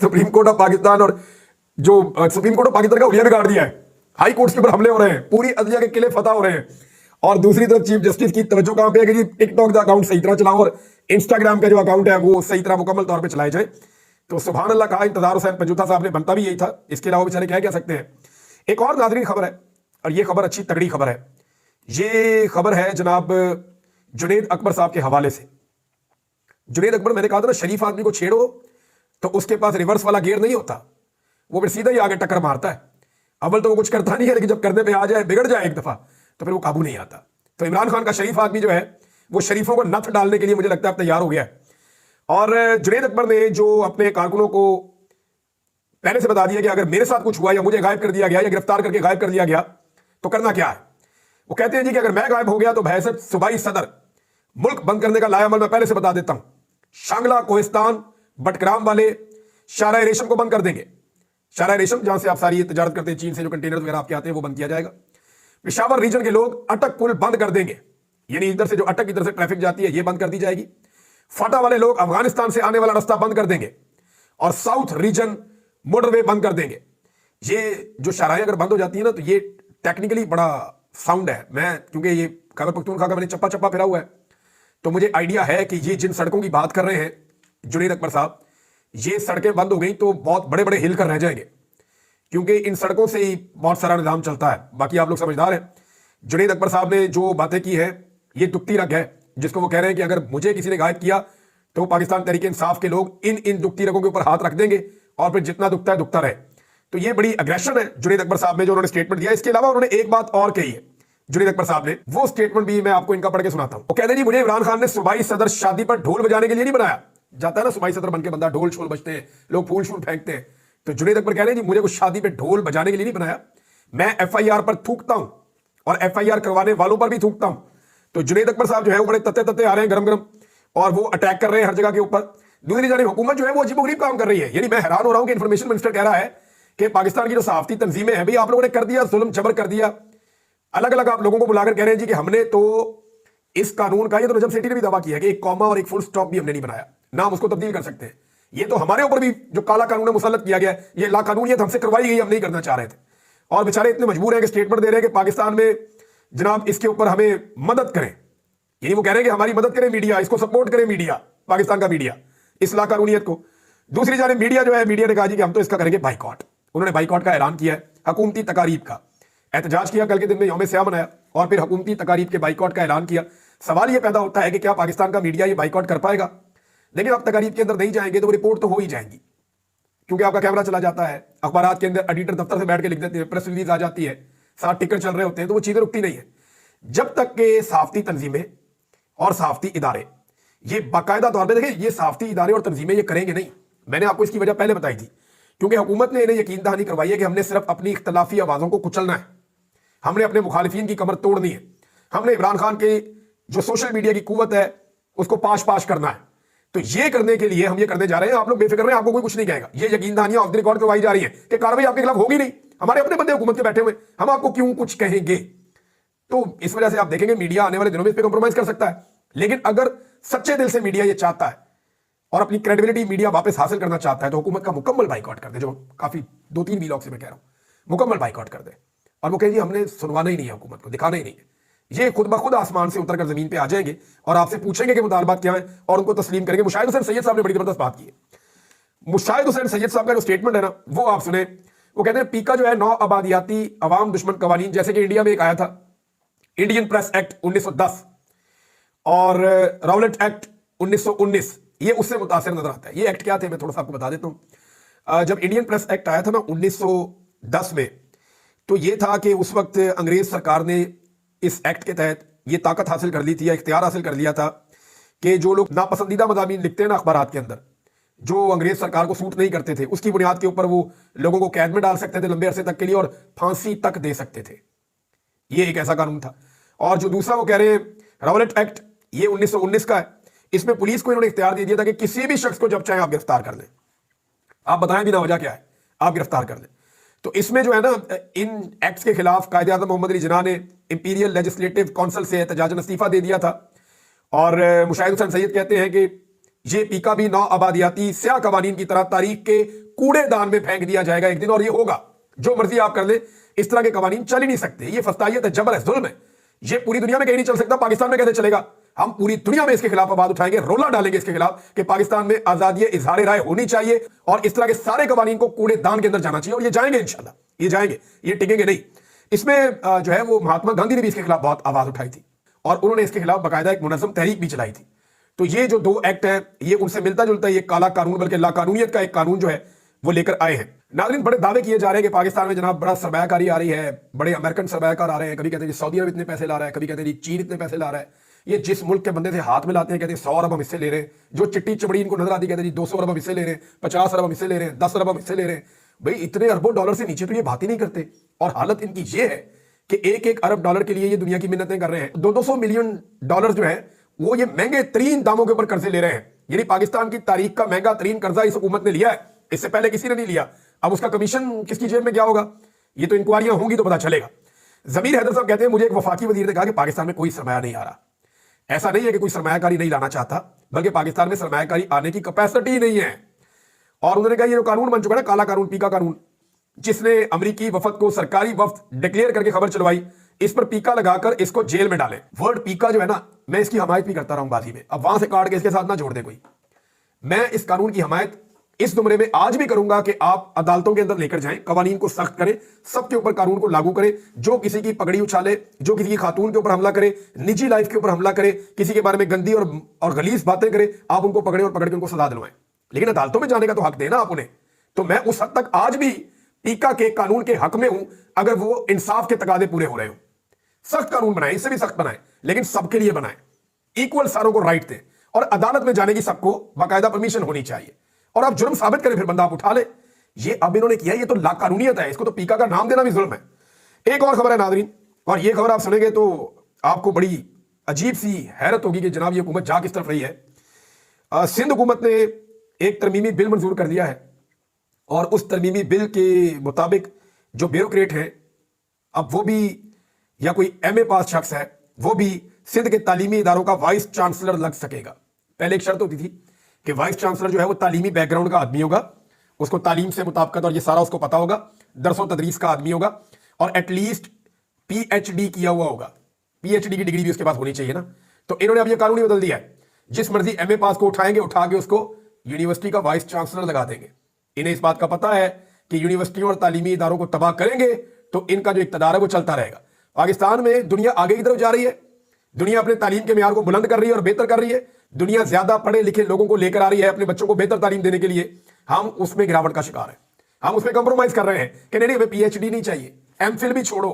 Supreme court of Pakistan और जो supreme court of Pakistan का उलिया बिगाड़ दिया है, हाई कोर्ट्स के ऊपर हमले हो रहे हैं, पूरी अदलिया के किले फतह हो रहे हैं। और दूसरी तरफ चीफ जस्टिस की तवज्जो कहां पे है कि जी टिकटॉक का अकाउंट सही तरह चलाओ और इंस्टाग्राम का जो अकाउंट है वो सही तरह मुकम्मल तौर पे चलाए जाए। तो सुभान अल्लाह कहा इंतजार हुसैन पंजूथा साहब ने, बनता भी यही था, इसके अलावा बेचारे क्या कह सकते हैं। एक और नाज़रीन खबर है, और ये खबर अच्छी तगड़ी खबर है। ये खबर है जनाब जुनैद अकबर साहब के हवाले से। जुनैद अकबर, मैंने कहा था ना, शरीफ आदमी को छेड़ो तो उसके पास रिवर्स वाला गियर नहीं होता, वो फिर सीधा ही आगे टक्कर मारता है। अव्वल तो वो कुछ करता नहीं है, लेकिन जब करने पे आ जाए, बिगड़ जाए एक दफा, तो फिर वो काबू नहीं आता। तो इमरान खान का शरीफ आदमी जो है वो शरीफों को नथ डालने के लिए मुझे लगता है अब तैयार हो गया है। और जुनैद अकबर ने जो अपने कारकुनों को पहले से बता दिया कि अगर मेरे साथ कुछ हुआ या मुझे गायब कर दिया गया या गिरफ्तार करके गायब कर दिया गया तो करना क्या है। वो कहते हैं जी कि अगर मैं गायब हो गया तो बहसत सूबाई सदर मुल्क बंद करने का लायामल मैं पहले से बता देता हूं। शांगला, कोहिस्तान, बटग्राम वाले शारा रेशम को बंद कर देंगे। शारा रेशम जहां से आप सारी तजारत करते हैं, चीन से जो कंटेनर वगैरह आपके आते हैं, वो बंद किया जाएगा। पेशावर रीजन के लोग अटक पुल बंद कर देंगे, यानी इधर से जो अटक इधर से ट्रैफिक जाती है ये बंद कर दी जाएगी। फाटा वाले लोग अफगानिस्तान से आने वाला रास्ता बंद कर देंगे और साउथ रीजन मोटरवे बंद कर देंगे। ये जो शाराएं अगर बंद हो जाती है ना तो ये टेक्निकली बड़ा साउंड है। मैं क्योंकि ये खैबर पख्तूनख्वा का मैंने चप्पा चप्पा फिरा हुआ है तो मुझे आइडिया है कि ये जिन सड़कों की बात कर रहे हैं जुनैद अकबर साहब, ये सड़कें बंद हो गई तो बहुत बड़े बड़े हिल कर रह जाएंगे, क्योंकि इन सड़कों से ही बहुत सारा निजाम चलता है। बाकी आप लोग समझदार हैं। जुनैद अकबर साहब ने जो बातें की है ये दुखती रग है, जिसको वो कह रहे हैं कि अगर मुझे किसी ने गायब किया तो पाकिस्तान तहरीक इंसाफ के लोग इन दुखती रगों के ऊपर हाथ रख देंगे और फिर जितना दुखता है दुखता रहे। तो ये बड़ी अग्रेशन है जुनैद अकबर साहब ने जो उन्होंने स्टेटमेंट दिया। इसके अलावा उन्होंने एक बात और कही है जुनैद अकबर साहब ने, वो स्टेटमेंट भी मैं आपको इनका पढ़ के सुनाता हूं। वो कहते हैं जी मुझे इमरान खान ने सूबाई सदर शादी पर ढोल बजाने के लिए नहीं बनाया। जाता है ना सूबाई सदर बनके बंदा, ढोल शोल बजते हैं, लोग फूल शूल फेंकते हैं। तो जुनैद अकबर कह रहे हैं जी मुझे कुछ शादी पे ढोल बजाने के लिए नहीं बनाया, मैं एफआईआर पर थूकता हूं और एफआईआर करवाने वालों पर भी थूकता हूं। तो जुनैद अकबर साहब जो है वो बड़े तत्ते तत्ते आ रहे हैं, गरम गरम, और वो अटैक कर रहे हैं हर जगह के ऊपर। दूसरी जानिब हुकूमत जो है वो अजीबोगरीब काम कर रही है। यानी मैं हैरान हो रहा हूं कि इंफॉर्मेशन मिनिस्टर कह रहा है कि पाकिस्तान की जो सहाफती तंजीमें हैं, भाई आप लोगों ने कर दिया जुल्म जबर कर दिया, अलग अलग आप लोगों को बुलाकर कह रहे हैं जी कि हमने तो इस कानून का, ये तो नजम सेठी ने भी दावा किया कि एक कॉमा और एक फुल स्टॉप भी हमने नहीं बनाया, ना हम उसको तब्दील कर सकते हैं। ये तो हमारे ऊपर भी जो काला कानून है मुसल्लत किया गया, ये ला कानूनियत हमसे करवाई गई, हम नहीं करना चाह रहे थे। और बेचारे इतने मजबूर हैं कि स्टेटमेंट दे रहे हैं कि पाकिस्तान में जनाब इसके ऊपर हमें मदद करें। यानी वो कह रहे हैं कि हमारी मदद करें मीडिया, इसको सपोर्ट करें मीडिया, पाकिस्तान का मीडिया, इस ला कानूनियत को। दूसरी जानिब मीडिया जो है, मीडिया ने कहा जी कि हम तो इसका करेंगे बाइकॉट। उन्होंने बाइकॉट का ऐलान किया है, हुकूमती तकारीब का एहतजाज किया, कल के दिन में यौम स्याह मनाया और फिर हुकूमती तकारीब के बाइकॉट का ऐलान किया। सवाल यह पैदा होता है कि क्या पाकिस्तान का मीडिया ये बाइकॉट कर पाएगा? लेकिन आप तकारीब के अंदर नहीं जाएंगे तो रिपोर्ट तो हो ही जाएंगी, क्योंकि आपका कैमरा चला जाता है, अखबारात के अंदर एडिटर दफ्तर से बैठ के लिख देते हैं, प्रेस रिलीज आ जाती है, साथ टिकर चल रहे होते हैं, तो वो चीजें रुकती नहीं है जब तक के सहाफती तंजीमें और सहाफती इदारे ये बाकायदा तौर पर, देखिए ये सहाफती इदारे और तंजीमें ये करेंगे नहीं। मैंने आपको इसकी वजह पहले बताई थी, क्योंकि हुकूमत ने इन्हें यकीन दहानी करवाई है कि हमने सिर्फ अपनी इख्तलाफी आवाजों को कुचलना है, हमने अपने मुखालिफिन की कमर तोड़नी है, हमने इमरान खान के जो सोशल मीडिया की कुव्वत है उसको पाश पाश करना है। तो ये करने के लिए हम ये करने जा रहे हैं, आप लोग बेफिक्र रहे, आपको कोई कुछ नहीं कहेगा। ये यकीन दहानियां ऑफ द रिकॉर्ड करवाई जा रही है कि कार्रवाई आपके खिलाफ होगी नहीं, हमारे अपने बंदे हुकूमत के बैठे हुए, हम आपको क्यों कुछ कहेंगे। तो इस वजह से आप देखेंगे मीडिया आने वाले दिनों में इस पर कॉम्प्रोमाइज कर सकता है। लेकिन अगर सच्चे दिल से मीडिया ये चाहता है और अपनी क्रेडिबिलिटी मीडिया वापस हासिल करना चाहता है तो हुकूमत का मुकम्मल बाइकआउट कर दे, जो काफी 2-3 व्लॉग से मैं कह रहा हूं, मुकम्मल बाइकआउट कर दे। और वो कहे जी हमने सुनवाना ही नहीं है, हुकूमत को दिखाना ही नहीं है। ये खुद ब खुद आसमान से उतरकर जमीन पे आ जाएंगे और आपसे पूछेंगे कि मुतालबात क्या है और उनको तस्लीम करेंगे। मुशाहिद हुसैन सैयद साहब ने बड़ी जबरदस्त बात की है। मुशाहिद हुसैन सैयद साहब का जो स्टेटमेंट है ना, वो आप सुने। वो कहते हैं पीका जो है 9 आबादियाती अवाम दुश्मन कवानीन, जैसे कि इंडिया में एक आया था इंडियन प्रेस एक्ट 1910 और राउलेट एक्ट 1919, ये उससे मुतासिर नजर आता है। ये एक्ट क्या थे मैं थोड़ा सा आपको बता देता हूं। जब इंडियन प्रेस एक्ट आया था ना 1910 में, तो ये था कि उस वक्त अंग्रेज सरकार ने इस एक्ट के तहत ये ताकत हासिल कर ली थी या इख्तियार हासिल कर लिया था कि जो लोग नापसंदीदा मज़ामीन लिखते हैं ना अखबारात के अंदर, जो अंग्रेज सरकार को सूट नहीं करते थे, उसकी बुनियाद के ऊपर वो लोगों को कैद में डाल सकते थे लंबे अरसे तक के लिए और फांसी तक दे सकते थे। ये एक ऐसा कानून था। और जो दूसरा वो कह रहे हैं राउलेट एक्ट, ये 1919 का है। इसमें पुलिस को इन्होंने इख्तियार दे दिया था कि किसी भी शख्स को जब चाहे आप गिरफ्तार कर लें, आप बताएं भी ना वजह क्या है, आप गिरफ्तार कर लें। तो इसमें जो है ना, इन एक्ट्स के खिलाफ कायदे-ए-आज़म मोहम्मद अली जिन्ना ने इंपीरियल लेजिस्लेटिव काउंसिल से एहतजाजन इस्तीफा दे दिया था। और मुशाहिद हुसैन सैयद कहते हैं कि ये पीका भी 9 आबादियाती स्याह कवानीन की तरह तारीख के कूड़े दान में फेंक दिया जाएगा एक दिन, और ये होगा। जो मर्जी आप कर ले, इस तरह के कवानीन चल ही नहीं सकते। ये फस्तायत है, जबर है, जुल्म है। ये पूरी दुनिया में कहीं नहीं चल सकता, पाकिस्तान में कैसे चलेगा? हम पूरी दुनिया में इसके खिलाफ आवाज उठाएंगे, रोला डालेंगे इसके खिलाफ कि पाकिस्तान में आजादी इजहार राय होनी चाहिए और इस तरह के सारे कवानीन को कूड़े दान के अंदर जाना चाहिए। और ये जाएंगे इंशाल्लाह, ये जाएंगे, ये टिकेंगे नहीं। इसमें जो है वो महात्मा गांधी ने भी इसके खिलाफ बहुत आवाज उठाई थी और उन्होंने इसके खिलाफ बाकायदा एक मुनज़्ज़म तहरीक भी चलाई थी। तो ये जो दो एक्ट है ये उनसे मिलता जुलता है। ये काला कानून बल्कि लाकानूनियत का एक कानून जो है वो लेकर आए हैं। नाज़रीन, बड़े दावे किए जा रहे हैं कि पाकिस्तान में जनाब बड़ा सरमायाकारी आ रही है, बड़े अमेरिकन सरमायाकार आ रहे हैं। कभी कहते हैं सऊदी अरब इतने पैसे ला रहा है, कभी कहते हैं चीन इतने पैसे ला रहा है। ये जिस मुल्क के बंदे से हाथ में लाते हैं कहते हैं 100 अरब हम हिस्से ले रहे हैं। जो चिट्टी चमड़ी इनको नजर आती कहते हैं 200 अरब हम हिस्से ले रहे हैं, 50 अरब हम हिस्से ले रहे हैं, 10 अरब हम हिस्से ले रहे हैं। भाई इतने अरबों डॉलर से नीचे तो ये बात ही नहीं करते। और हालत इनकी ये है कि एक एक अरब डॉलर के लिए ये दुनिया की मिन्नतें कर रहे हैं। 200 मिलियन डॉलर जो है वो ये महंगे तरीन दामों के ऊपर कर्जे ले रहे हैं। यानी पाकिस्तान की तारीख का महंगा तरीन कर्जा इस हुकूमत ने लिया है, इससे पहले किसी ने नहीं लिया। अब उसका कमीशन किसकी जेब में क्या होगा, ये तो इंक्वायरियां होंगी तो पता चलेगा। जमीर हैदर साहब कहते हैं मुझे एक वफाकी वजीर ने कहा कि पाकिस्तान में कोई सरमाया नहीं आ रहा। ऐसा नहीं है कि कोई सरमायाकारी नहीं लाना चाहता, बल्कि पाकिस्तान में सरमायाकारी आने की कैपेसिटी नहीं है। और उन्होंने कहा ये जो कानून बन चुका है, काला कानून, पीका कानून, जिसने अमेरिकी वफद को सरकारी वफ्द डिक्लेयर करके खबर चलवाई, इस पर पीका लगाकर इसको जेल में डालें। वर्ड पीका जो है ना, मैं इसकी हमायत भी करता रहा हूं बाजी में, अब वहां से काट के इसके साथ ना जोड़ दे कोई। मैं इस कानून की हमायत इस जुमरे में आज भी करूंगा कि आप अदालतों के अंदर लेकर जाएं, कवानीन को सख्त करें, सबके ऊपर कानून को लागू करें। जो किसी की पगड़ी उछाले, जो किसी की खातून के ऊपर हमला करे, निजी लाइफ के ऊपर हमला करे, किसी के बारे में गंदी और गलीज बातें करे, आप उनको पकड़े और पकड़ के उनको सजा दिलवाएं। लेकिन अदालतों में जाने का तो हक देना आप उन्हें। तो मैं उस हद तक आज भी पीका के कानून के हक में हूं, अगर वो इंसाफ के तकादे पूरे हो रहे हो। सख्त कानून बनाए, इससे भी सख्त बनाए, लेकिन सबके लिए बनाए, इक्वल सारों को राइट दें। और अदालत में जाने की सबको बाकायदा परमिशन होनी चाहिए। और आप जुर्म साबित करें, फिर बंदा आप उठा ले। ये अब इन्होंने किया, ये तो लाकानूनियत है, इसको तो पीका का नाम देना भी जुल्म है। एक और खबर है नाज़रीन, और ये खबर आप सुनेंगे तो आपको बड़ी अजीब सी हैरत होगी कि जनाब ये हुकूमत जा किस तरफ रही है। सिंध हुकूमत ने एक तरमीमी बिल मंजूर कर दिया है और उस तरमीमी बिल के मुताबिक जो ब्यूरोक्रेट हैं, अब वो भी या कोई MA पास शख्स है, वो भी सिंध के तालीमी इदारों का वाइस चांसलर लग सकेगा। पहले एक शर्त होती थी कि वाइस चांसलर जो है वो तालीमी बैकग्राउंड का आदमी होगा, उसको तालीम से मुताबिकत और ये सारा उसको पता होगा, दरसों तदरीस का आदमी होगा और एटलीस्ट PhD किया हुआ होगा। PhD की डिग्री भी उसके पास होनी चाहिए ना। तो इन्होंने अब ये कानून ही बदल दिया है, जिस मर्जी MA पास को उठाएंगे, उठा के उसको यूनिवर्सिटी का वाइस चांसलर लगा देंगे। इन्हें इस बात का पता है कि यूनिवर्सिटियों और तालीमी इदारों को तबाह करेंगे तो इनका जो इक़्तिदार है वो चलता रहेगा। पाकिस्तान में दुनिया आगे की तरफ जा रही है, दुनिया अपने तालीम के मेयार को बुलंद कर रही है और बेहतर कर रही है। दुनिया ज्यादा पढ़े लिखे लोगों को लेकर आ रही है अपने बच्चों को बेहतर तालीम देने के लिए। हम उसमें गिरावट का शिकार हैं, हम उसमें कंप्रोमाइज कर रहे हैं कि नहीं हमें PhD नहीं चाहिए, MPhil भी छोड़ो।